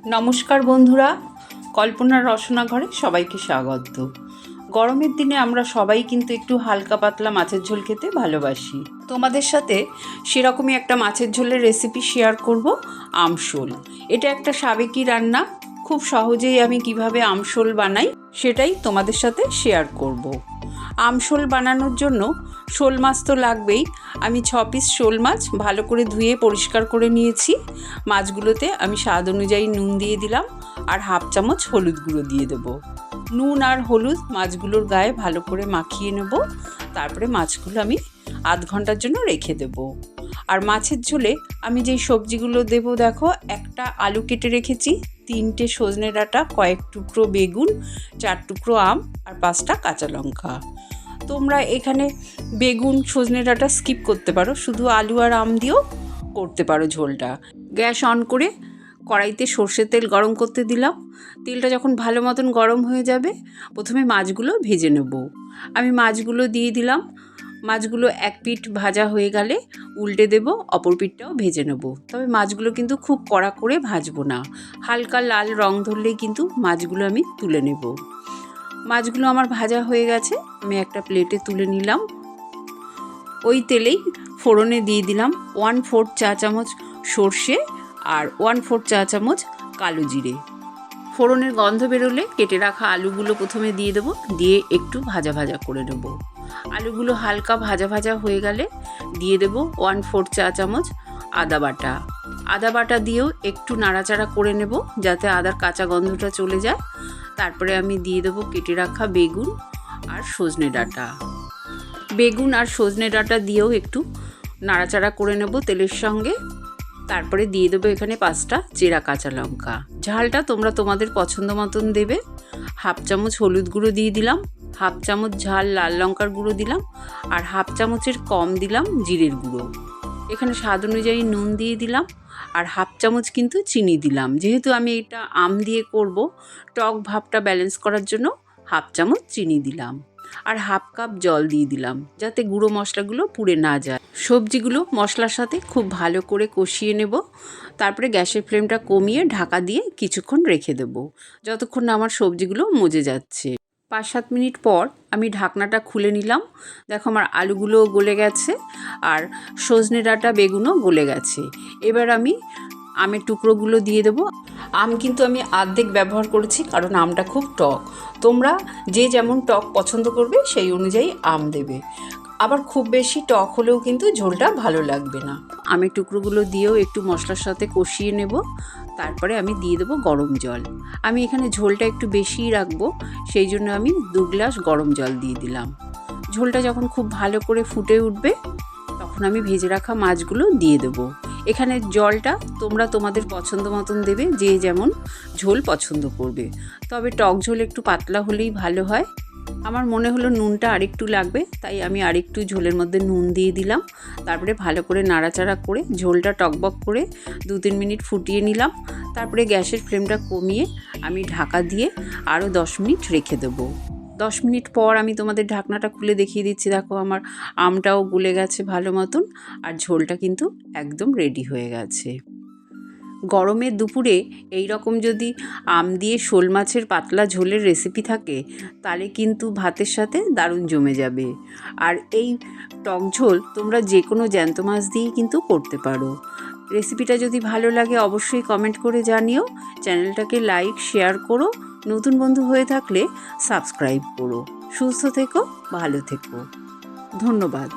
নমস্কার বন্ধুরা, কল্পনার রসনা ঘরে সবাইকে স্বাগত। গরমের দিনে আমরা সবাই কিন্তু একটু হালকা পাতলা মাছের ঝোল খেতে ভালোবাসি। তোমাদের সাথে সেরকমই একটা মাছের ঝোলের রেসিপি শেয়ার করব, আমশোল। এটা একটা সাবেকি রান্না, খুব সহজেই আমি কিভাবে আমশোল বানাই সেটাই তোমাদের সাথে শেয়ার করব। আমশোল বানানোর জন্য শোল মাছ তো লাগবেই। আমি 6 পিস শোল মাছ ভালো করে ধুয়ে পরিষ্কার করে নিয়েছি। মাছগুলোতে আমি স্বাদ অনুযায়ী নুন দিয়ে দিলাম আর হাফ চামচ হলুদ গুঁড়ো দিয়ে দেবো। নুন আর হলুদ মাছগুলোর গায়ে ভালো করে মাখিয়ে নেব। তারপরে মাছগুলো আমি আধ ঘন্টার জন্য রেখে দেব। আর মাছের ঝোলে আমি যেই সবজিগুলো দেব দেখো, একটা আলু কেটে রেখেছি, 3টে সজনে ডাঁটা, কয়েক টুকরো বেগুন, 4 টুকরো আম আর 5টা কাঁচা লঙ্কা। তোমরা এখানে বেগুন সজনে ডাঁটা স্কিপ করতে পারো, শুধু আলু আর আম দিয়েও করতে পারো ঝোলটা। গ্যাস অন করে কড়াইতে সর্ষের তেল গরম করতে দিলাম। তেলটা যখন ভালো মতন গরম হয়ে যাবে, প্রথমে মাছগুলো ভেজে নেব। আমি মাছগুলো দিয়ে দিলাম। মাছগুলো এক পিঠ ভাজা হয়ে গেলে উল্টে দেব, অপর পিঠটাও ভেজে নেব। তবে মাছগুলো কিন্তু খুব কড়া করে ভাজবো না, হালকা লাল রং ধরলেই কিন্তু মাছগুলো আমি তুলে নেব। মাছগুলো আমার ভাজা হয়ে গেছে, আমি একটা প্লেটে তুলে নিলাম। ওই তেলেই ফোড়নে দিয়ে দিলাম 1/4 চা চামচ সর্ষে আর 1/4 চা চামচ কালো জিরে। ফোড়নের গন্ধ বেরোলে কেটে রাখা আলুগুলো প্রথমে দিয়ে দেবো, দিয়ে একটু ভাজা ভাজা করে নেব। আলুগুলো হালকা ভাজা ভাজা হয়ে গেলে দিয়ে দেবো 1/4 চা চামচ আদা বাটা। আদা বাটা দিয়েও একটু নাড়াচাড়া করে নেব যাতে আদার কাঁচা গন্ধটা চলে যায়। তারপরে আমি দিয়ে দেবো কেটে রাখা বেগুন আর সজনে ডাঁটা। বেগুন আর সজনে ডাঁটা দিয়েও একটু নাড়াচাড়া করে নেব তেলের সঙ্গে। তারপরে দিয়ে দেবো এখানে 5টা চেরা কাঁচা লঙ্কা। ঝালটা তোমরা তোমাদের পছন্দ মতন দেবে। হাফ চামচ হলুদ গুঁড়ো দিয়ে দিলাম, হাফ চামচ ঝাল লাল লঙ্কার গুঁড়ো দিলাম আর হাফ চামচের কম দিলাম জিরের গুঁড়ো। এখানে স্বাদ অনুযায়ী নুন দিয়ে দিলাম আর হাফ চামচ কিন্তু চিনি দিলাম। যেহেতু আমি এটা আম দিয়ে করব, টক ভাবটা ব্যালেন্স করার জন্য হাফ চামচ চিনি দিলাম আর হাফ কাপ জল দিয়ে দিলাম, যাতে গুঁড়ো মশলাগুলো পুড়ে না যায়। সবজিগুলো মশলার সাথে খুব ভালো করে কষিয়ে নেব। তারপরে গ্যাসের ফ্লেমটা কমিয়ে ঢাকা দিয়ে কিছুক্ষণ রেখে দেব, যতক্ষণ না আমার সবজিগুলো মজে যাচ্ছে। 5-7 মিনিট পর আমি ঢাকনাটা খুলে নিলাম। দেখো আমার আলুগুলোও গলে গেছে আর সজনে ডাঁটা বেগুনও গলে গেছে। এবার আমি আমের টুকরোগুলো দিয়ে দেবো। আম কিন্তু আমি অর্ধেক ব্যবহার করেছি, কারণ আমটা খুব টক। তোমরা যে যেমন টক পছন্দ করবে সেই অনুযায়ী আম দেবে। আবার খুব বেশি টক হলেও কিন্তু ঝোলটা ভালো লাগবে না। আমের টুকরোগুলো দিয়েও একটু মশলার সাথে কষিয়ে নেব। তারপরে আমি দিয়ে দেবো গরম জল। আমি এখানে ঝোলটা একটু বেশিই রাখবো, সেই জন্য আমি 2 গ্লাস গরম জল দিয়ে দিলাম। ঝোলটা যখন খুব ভালো করে ফুটে উঠবে, তখন আমি ভেজে রাখা মাছগুলো দিয়ে দেবো। এখানে জলটা তোমরা তোমাদের পছন্দ মতন দেবে, যে যেমন ঝোল পছন্দ করবে। তবে টক ঝোল একটু পাতলা হলেই ভালো হয়। আমার মনে হলো নুনটা আরেকটু লাগবে, তাই আমি আরেকটু ঝোলের মধ্যে নুন দিয়ে দিলাম। তারপরে ভালো করে নাড়াচাড়া করে ঝোলটা টকবক করে 2-3 মিনিট ফুটিয়ে নিলাম। তারপরে গ্যাসের ফ্লেমটা কমিয়ে আমি ঢাকা দিয়ে আরও 10 মিনিট রেখে দেবো। 10 মিনিট পর আমি তোমাদের ঢাকনাটা খুলে দেখিয়ে দিচ্ছি। দেখো আমার আমটাও গলে গেছে ভালো মতন আর ঝোলটা কিন্তু একদম রেডি হয়ে গেছে। গরমের দুপুরে এই রকম যদি আম দিয়ে শোল মাছের পাতলা ঝোলের রেসিপি থাকে, তাহলে কিন্তু ভাতের সাথে দারুণ জমে যাবে। আর এই টক ঝোল তোমরা যে কোনো জ্যান্ত মাছ দিয়েই কিন্তু করতে পারো। রেসিপিটা যদি ভালো লাগে অবশ্যই কমেন্ট করে জানিও। চ্যানেলটাকে লাইক শেয়ার করো, নতুন বন্ধু হয়ে থাকলে সাবস্ক্রাইব করো। সুস্থ থেকো, ভালো থেকো, ধন্যবাদ।